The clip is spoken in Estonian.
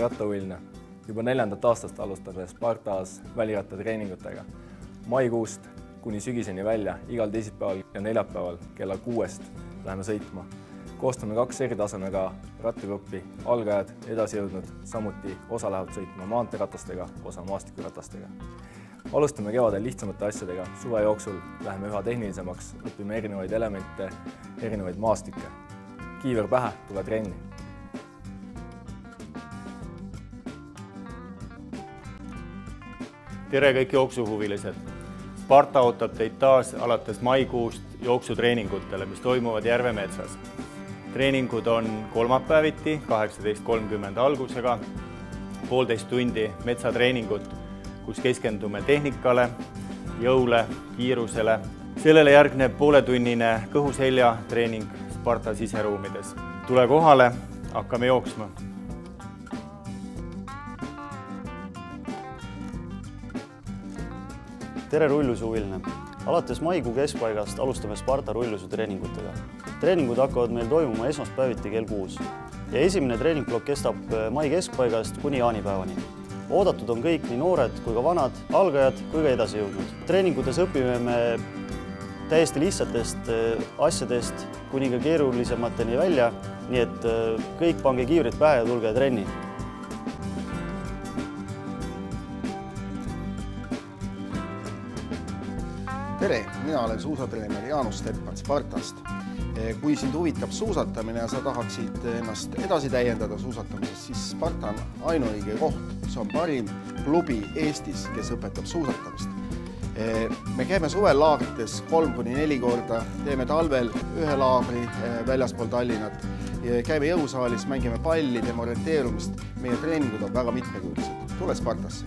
rattahuviline. Juba 4. aastast alustame Spartas välirattatreeningutega. Maikuust kuni sügiseni välja igal teisipäeval ja neljapäeval kella 6 läheme sõitma. Koostame 2 eri tasemega rattagruppi, algajad, edasijõudnud, samuti osa lähevad sõitma maanteeratastega, osa maastikuratastega. Alustame kevadel lihtsamate asjadega, suve jooksul läheme üha tehnilisemaks, õpime erinevaid elemente, erinevaid maastikke. Kiiver pähe, tule trenni! Tere kõik jooksuhuvilised! Sparta ootab teid taas alates maikuust jooksutreeningutele, mis toimuvad Järvemetsas. Treeningud on kolmapäeviti 18:30 algusega, 1,5 tundi metsatreeningut, kus keskendume tehnikale, jõule, kiirusele. Sellele järgneb pooletunnine kõhu-selja treening Sparta siseruumides. Tule kohale, hakkame jooksma! Tere rullusuhuviline! Alates maikuu keskpaigast alustame Sparta rullusu treeningutega. Treeningud hakkavad meil toimuma esmaspäeviti kell 6 ja esimene treeningblokk kestab mai keskpaigast kuni jaanipäevani. Oodatud on kõik nii noored kui ka vanad, algajad kui ka edasijõudnud. Treeningutes õpime me täiesti lihtsatest asjadest kuni ka keerulisemateni välja, nii et kõik pange kiivrid pähe ja tulge trenni. Tere, mina olen suusatreener Jaanus Teppan Spartast. Kui sind huvitab suusatamine ja sa tahaksid ennast edasi täiendada suusatamises, siis Sparta on ainuõige koht. See on parim klubi Eestis, kes õpetab suusatamist. Me käime suvel laagrites 3-4 korda, teeme talvel 1 laagri väljaspool Tallinnat. Käime jõusaalis, mängime palli, teeme orienteerumist. Meie treeningud on väga mitmekülgsed. Tule Spartasse!